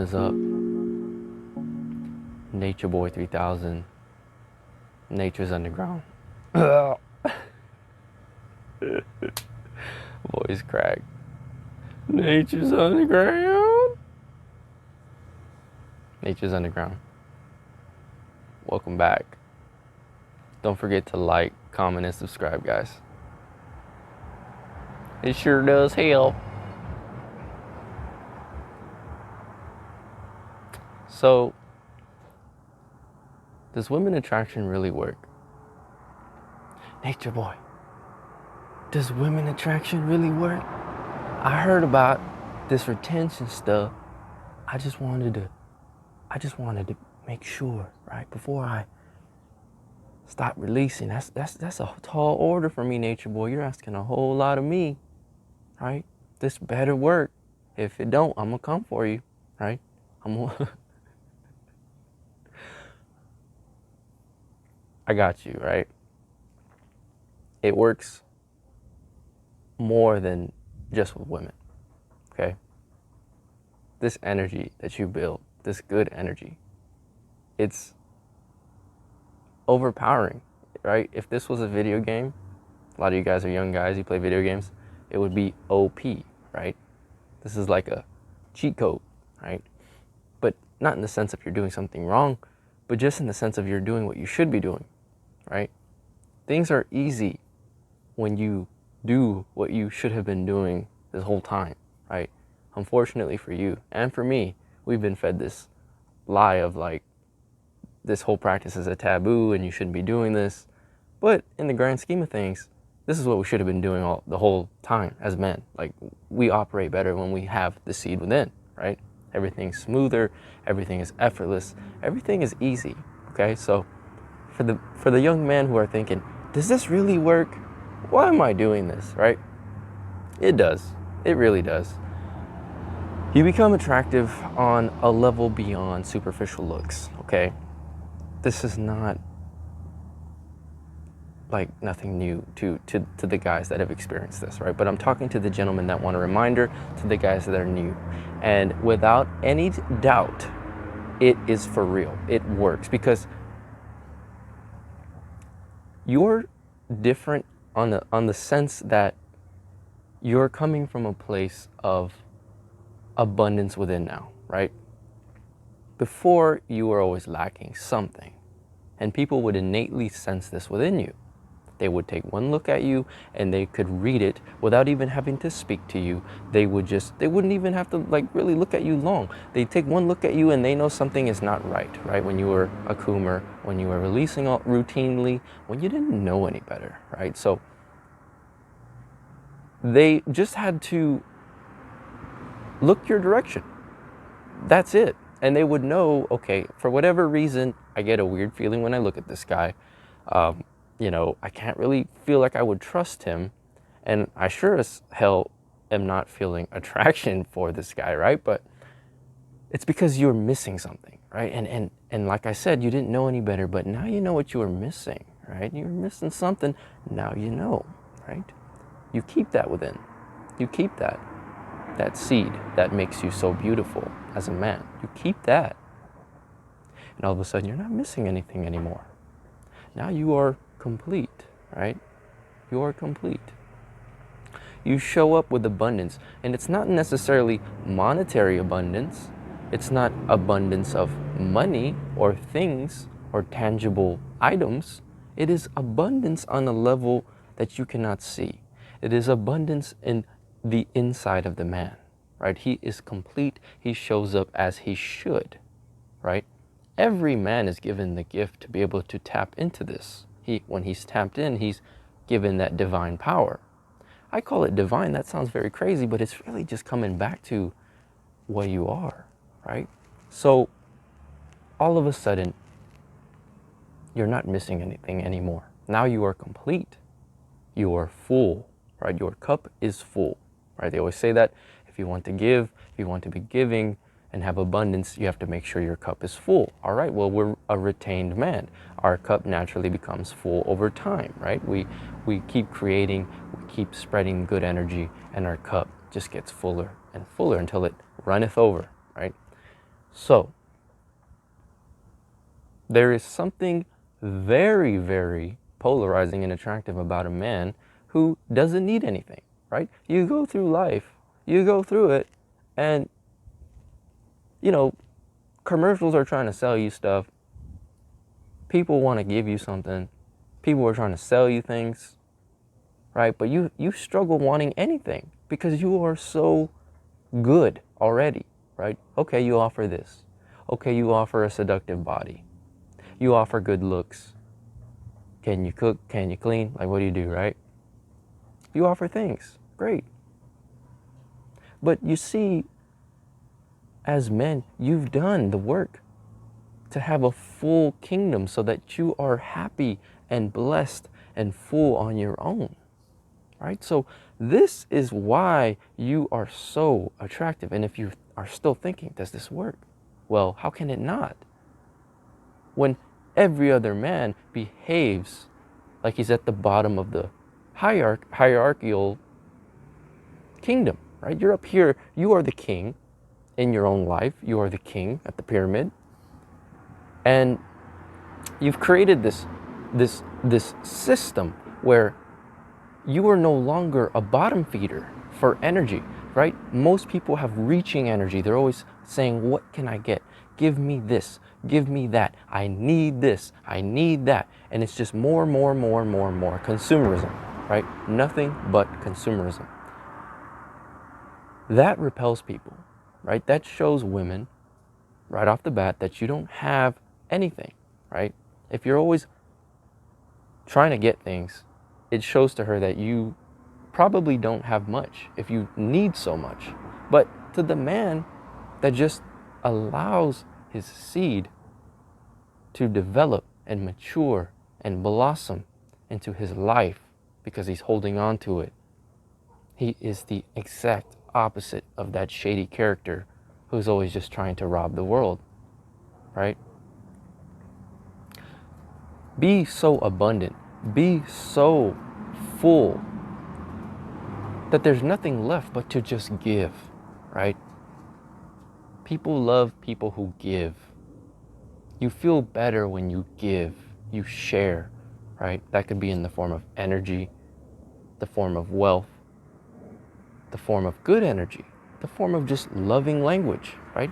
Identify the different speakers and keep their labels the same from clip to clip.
Speaker 1: is up? Nature Boy 3000. Nature's underground. Voice crack. Nature's underground. Nature's underground. Welcome back. Don't forget to like, comment, and subscribe, guys. It sure does help. So, does women attraction really work? Nature Boy, does women attraction really work? I heard about this retention stuff. I just wanted to make sure, right, before I stop releasing. That's a tall order for me, Nature Boy. You're asking a whole lot of me, right? This better work. If it don't, I'm gonna come for you, right? I got you, right? It works more than just with women, okay? This energy that you build, this good energy, it's overpowering, right? If this was a video game, a lot of you guys are young guys, you play video games, it would be OP, right? This is like a cheat code, right? But not in the sense of you're doing something wrong, but just in the sense of you're doing what you should be doing, right? Things are easy when you do what you should have been doing this whole time, right? Unfortunately for you and for me, we've been fed this lie of like, this whole practice is a taboo and you shouldn't be doing this. But in the grand scheme of things, this is what we should have been doing the whole time as men. Like, we operate better when we have the seed within, right? Everything's smoother, everything is effortless, everything is easy, okay? So for the young men who are thinking, does this really work? Why am I doing this, right? It does, it really does. You become attractive on a level beyond superficial looks, okay? This is not like nothing new to the guys that have experienced this, right? But I'm talking to the gentlemen that want a reminder, to the guys that are new. And without any doubt, it is for real. It works because you're different on the sense that you're coming from a place of abundance within now, right? Before, you were always lacking something, and people would innately sense this within you. They would take one look at you and they could read it without even having to speak to you. They wouldn't even have to like really look at you long. They'd take one look at you and they know something is not right, right? When you were a 𝕋𝕚, when you were releasing routinely, when you didn't know any better, right? So they just had to look your direction. That's it. And they would know, okay, for whatever reason, I get a weird feeling when I look at this guy. You know, I can't really feel like I would trust him. And I sure as hell am not feeling attraction for this guy, right? But it's because you're missing something, right? And like I said, you didn't know any better, but now you know what you were missing, right? You were missing something, now you know, right? You keep that within. You keep that seed that makes you so beautiful as a man. You keep that. And all of a sudden, you're not missing anything anymore. Now you are complete, right? You are complete. You show up with abundance, and it's not necessarily monetary abundance. It's not abundance of money or things or tangible items. It is abundance on a level that you cannot see. It is abundance in the inside of the man, right? He is complete. He shows up as he should, right? Every man is given the gift to be able to tap into this. When he's tapped in, he's given that divine power. I call it divine. That sounds very crazy, but it's really just coming back to what you are, right? So all of a sudden, you're not missing anything anymore. Now you are complete. You are full, right? Your cup is full, right? They always say that if you want to give, if you want to be giving and have abundance, you have to make sure your cup is full. All right, well, we're a retained man. Our cup naturally becomes full over time, right? We keep creating, we keep spreading good energy, and our cup just gets fuller and fuller until it runneth over, right? So there is something very, very polarizing and attractive about a man who doesn't need anything, right? You go through life, you go through it, and, you know, commercials are trying to sell you stuff. People want to give you something. People are trying to sell you things, right? But you struggle wanting anything because you are so good already, right? Okay, you offer this. Okay, you offer a seductive body. You offer good looks. Can you cook? Can you clean? Like, what do you do, right? You offer things. Great. But you see, as men, you've done the work to have a full kingdom so that you are happy and blessed and full on your own, right? So this is why you are so attractive. And if you are still thinking, does this work? Well, how can it not? When every other man behaves like he's at the bottom of the hierarchical kingdom, right? You're up here, you are the king in your own life, you are the king at the pyramid, and you've created this system where you are no longer a bottom feeder for energy, right? Most people have reaching energy. They're always saying, what can I get? Give me this, give me that. I need this, I need that. And it's just more. Consumerism, right? Nothing but consumerism. That repels people, right? That shows women right off the bat that you don't have anything, right? If you're always trying to get things, it shows to her that you probably don't have much if you need so much. But to the man that just allows his seed to develop and mature and blossom into his life because he's holding on to it, he is the exact opposite of that shady character who's always just trying to rob the world, right? Be so abundant, be so full that there's nothing left but to just give, right? People love people who give. You feel better when you give, you share, right? That could be in the form of energy, the form of wealth, the form of good energy, the form of just loving language, right?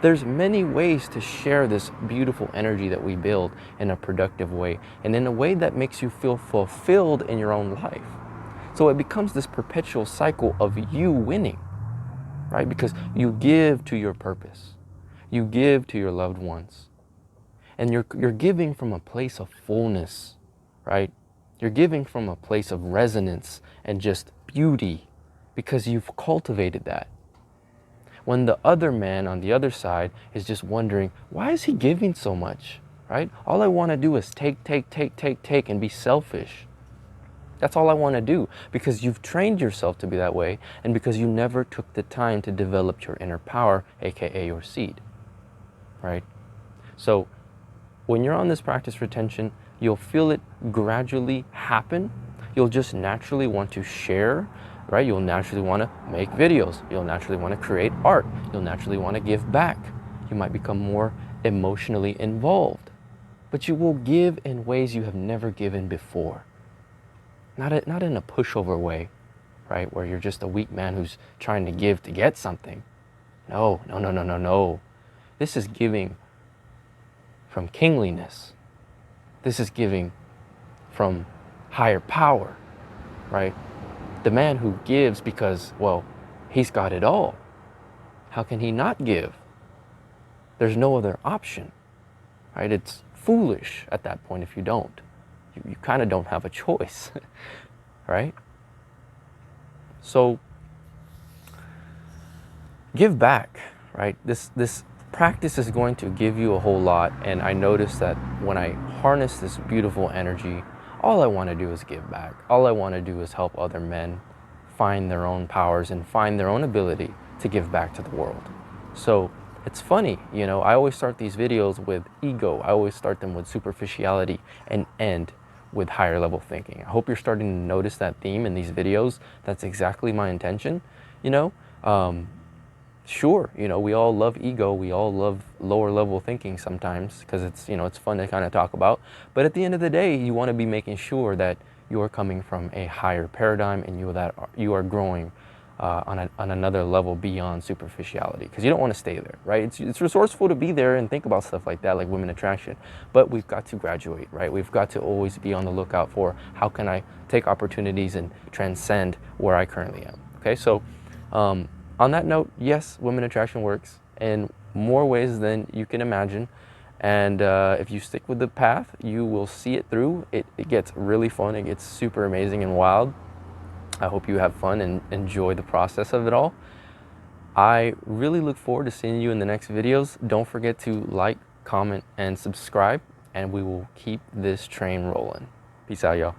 Speaker 1: There's many ways to share this beautiful energy that we build in a productive way and in a way that makes you feel fulfilled in your own life. So it becomes this perpetual cycle of you winning, right? Because you give to your purpose, you give to your loved ones, and you're giving from a place of fullness, right? You're giving from a place of resonance and just beauty because you've cultivated that. When the other man on the other side is just wondering, why is he giving so much, right? All I want to do is take, and be selfish. That's all I want to do because you've trained yourself to be that way and because you never took the time to develop your inner power, aka your seed, right? So when you're on this practice retention, you'll feel it gradually happen. You'll just naturally want to share, right? You'll naturally want to make videos. You'll naturally want to create art. You'll naturally want to give back. You might become more emotionally involved, but you will give in ways you have never given before. Not in a pushover way, right? Where you're just a weak man who's trying to give to get something. No. This is giving from kingliness. This is giving from higher power, right? The man who gives because, well, he's got it all. How can he not give? There's no other option, right? It's foolish at that point if you don't. You kind of don't have a choice, right? So give back, right? This practice is going to give you a whole lot, and I notice that when I harness this beautiful energy, all I want to do is give back. All I want to do is help other men find their own powers and find their own ability to give back to the world. So it's funny, you know, I always start these videos with ego. I always start them with superficiality and end with higher level thinking. I hope you're starting to notice that theme in these videos. That's exactly my intention, you know. Sure, we all love ego, we all love lower level thinking sometimes because it's, it's fun to kind of talk about. But at the end of the day, you want to be making sure that you're coming from a higher paradigm and you are growing on another level beyond superficiality, because you don't want to stay there, right? It's resourceful to be there and think about stuff like that, like women attraction, but we've got to graduate, right? We've got to always be on the lookout for how can I take opportunities and transcend where I currently am. Okay, so on that note, yes, women attraction works in more ways than you can imagine. And if you stick with the path, you will see it through. It gets really fun. It gets super amazing and wild. I hope you have fun and enjoy the process of it all. I really look forward to seeing you in the next videos. Don't forget to like, comment, and subscribe, and we will keep this train rolling. Peace out, y'all.